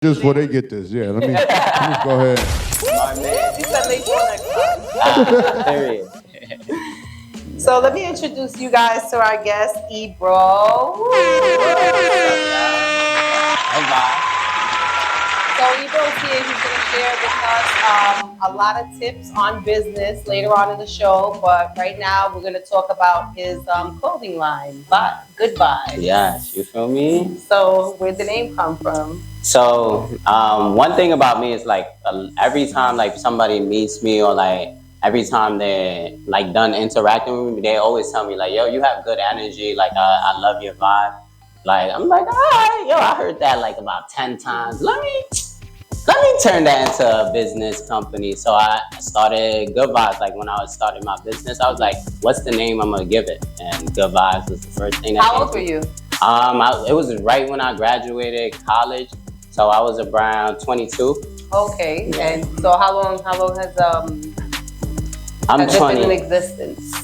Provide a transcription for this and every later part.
Just before they get this, yeah. Let me go ahead. My man. You said make sure next time. Period. So let me introduce you guys to our guest, Ibro. So Ibro's here. He's going to share with us a lot of tips on business later on in the show. But right now, we're going to talk about his clothing line, Goodbye. Yes, you feel me? So where'd the name come from? So one thing about me is like every time like somebody meets me or like every time they're like done interacting with me, they always tell me like, yo, you have good energy. Like I love your vibe. Like I'm like, all right, yo, I heard that like about 10 times. Let me turn that into a business company. So I started Good Vibes. Like when I was starting my business, I was like, what's the name I'm gonna give it? And Good Vibes was the first thing that How old were you? It was right when I graduated college. So I was around 22. Okay. And so how long has I'm has 20. it been in existence?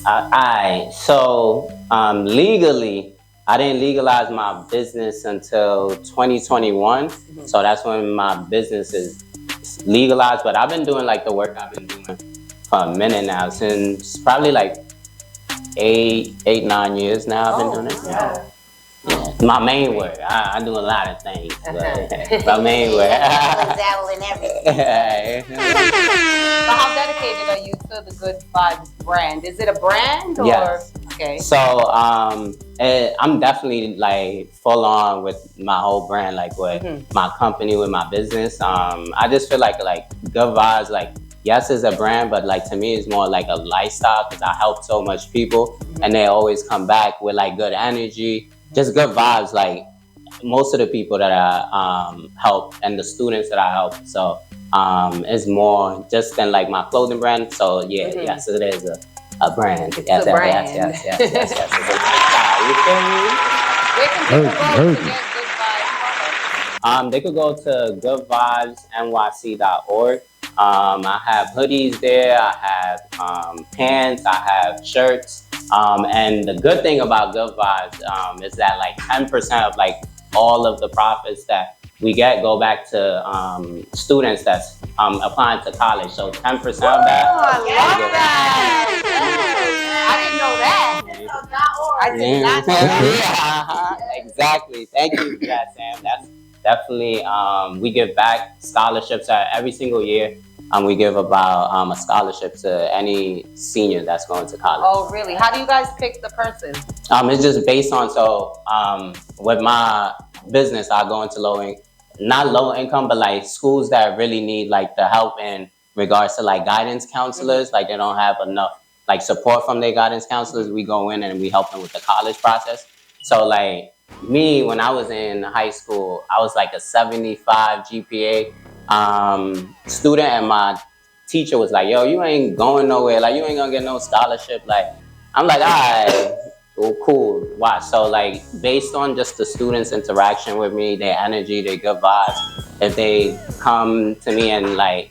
So legally, I didn't legalize my business until 2021. Mm-hmm. So that's when my business is legalized. But I've been doing like the work I've been doing for a minute now, since probably like 9 years now. I've been doing it. Yeah. Yeah, my main work. I do a lot of things, but my main work. Dabble in everything. So how dedicated are you to the Good Vibes brand? Is it a brand or? Yes. Okay. So I'm definitely like full on with my whole brand, like with my company, with my business. I just feel like Good Vibes, like yes, it's a brand, but like to me, it's more like a lifestyle because I help so much people, and they always come back with like good energy. Just good vibes, like most of the people that I help and the students that I help. So it's more just than like my clothing brand. So yeah, yes, it is a brand. It's yes, a brand. Yes. You feel me? Where can people go to get Good Vibes products? They could go to goodvibesnyc.org. I have hoodies there. I have pants. I have shirts. And the good thing about Good Vibes is that like 10% of like all of the profits that we get go back to students that's applying to college. So 10% of that. Oh, I love that. I didn't know that. I did not know that. Exactly. Thank you for that, Sam. That's definitely we give back scholarships every single year. We give about a scholarship to any senior that's going to college. Oh, really? How do you guys pick the person? It's just based on, with my business, I go into not low income, but like schools that really need like the help in regards to like guidance counselors. Like they don't have enough like support from their guidance counselors. We go in and we help them with the college process. So like me, when I was in high school, I was like a 75 GPA student, and my teacher was like, yo, you ain't going nowhere, like you ain't gonna get no scholarship. Like I'm like, all right, well, cool, watch. So like based on just the students' interaction with me, their energy, their good vibes, if they come to me and like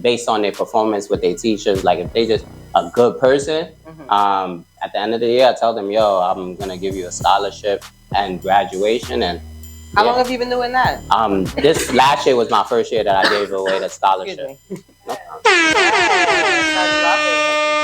based on their performance with their teachers, like if they just a good person, at the end of the year I tell them, yo, I'm gonna give you a scholarship and graduation. And how long have you been doing that? This last year was my first year that I gave away the scholarship. Excuse me. I love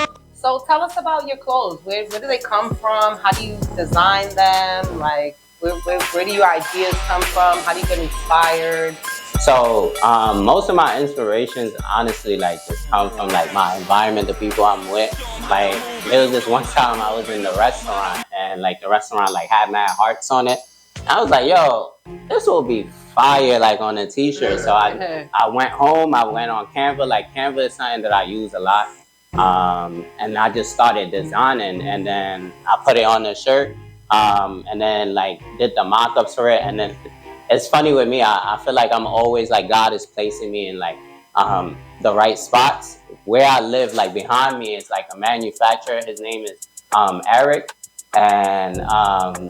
it. So tell us about your clothes. Where do they come from? How do you design them? Like, where do your ideas come from? How do you get inspired? So most of my inspirations, honestly, like just come from like my environment, the people I'm with. Like there was this one time I was in the restaurant, and like the restaurant like had mad hearts on it. I was like, yo, this will be fire like on a t-shirt. So I went home, I went on Canva. Like Canva is something that I use a lot. And I just started designing, and then I put it on the shirt, and then like did the mock-ups for it. And then it's funny with me, I feel like I'm always like God is placing me in like the right spots. Where I live, like behind me is like a manufacturer. His name is Eric. And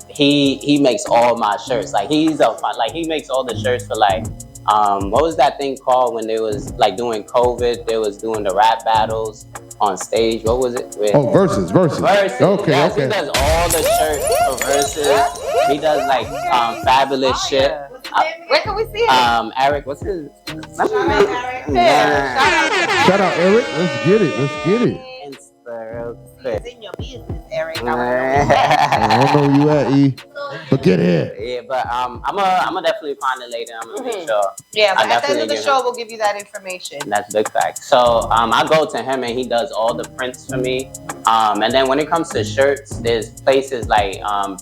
he makes all my shirts. Like he makes all the shirts for like what was that thing called when they was like doing COVID? They was doing the rap battles on stage. What was it? Versus. Okay, yes, okay. He does all the shirts for Versus. He does like fabulous shit. Where can we see him? Eric, what's his? Shout out Eric. Yeah, Shout out Eric. Let's get it. Let's get it. Insta real It's quick. in your business, Eric. I I don't know where you at, E. But get here. Yeah, but I'm gonna definitely find it later. I'm gonna make sure. Yeah, but I at the end of the definitely show, give we'll give you that information. That's big fact. So I go to him and he does all the prints for me. And then when it comes to shirts, there's places like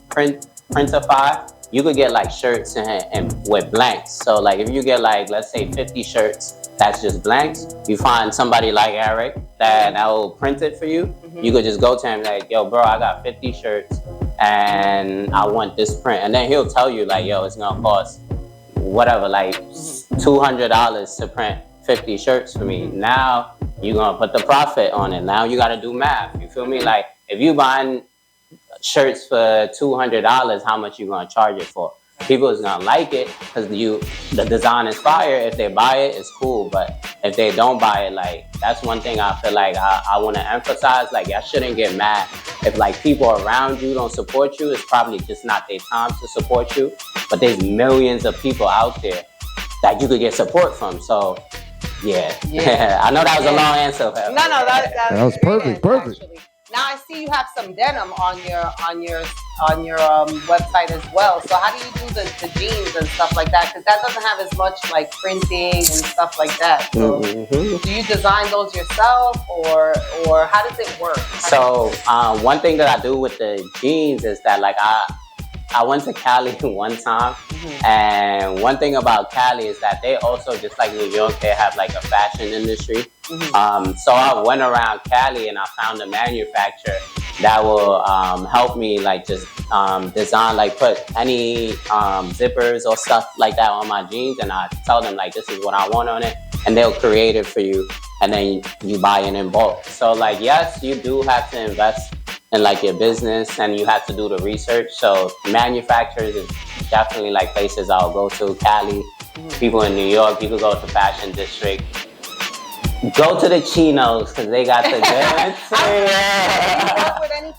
Printify. You could get like shirts and with blanks. So like if you get like, let's say 50 shirts, that's just blanks. You find somebody like Eric that will print it for you. You could just go to him like, yo, bro, I got 50 shirts and I want this print. And then he'll tell you like, yo, it's gonna cost whatever, like $200 to print 50 shirts for me. Now you're gonna put the profit on it. Now you gotta do math. You feel me? Like if you buying shirts for $200, how much you gonna charge it for? People is gonna like it because the design is fire. If they buy it, it's cool. But if they don't buy it, like that's one thing I feel like I want to emphasize. Like I shouldn't get mad if like people around you don't support you. It's probably just not their time to support you. But there's millions of people out there that you could get support from. So yeah. I know that was a long answer. No, that was perfect, perfect. Actually. Now I see you have some denim on your website as well. So how do you do the jeans and stuff like that? Because that doesn't have as much like printing and stuff like that. So do you design those yourself or how does it work? One thing that I do with the jeans is that like I went to Cali one time, and one thing about Cali is that they also, just like New York, they have like a fashion industry. So I went around Cali and I found a manufacturer that will help me like just design, like put any zippers or stuff like that on my jeans, and I tell them like this is what I want on it, and they'll create it for you, and then you buy it in bulk. So like yes, you do have to invest in like your business and you have to do the research. So manufacturers is definitely like places I'll go to. Cali, people in New York, people go to Fashion District. Go to the Chinos because they got the goods. Do you work with any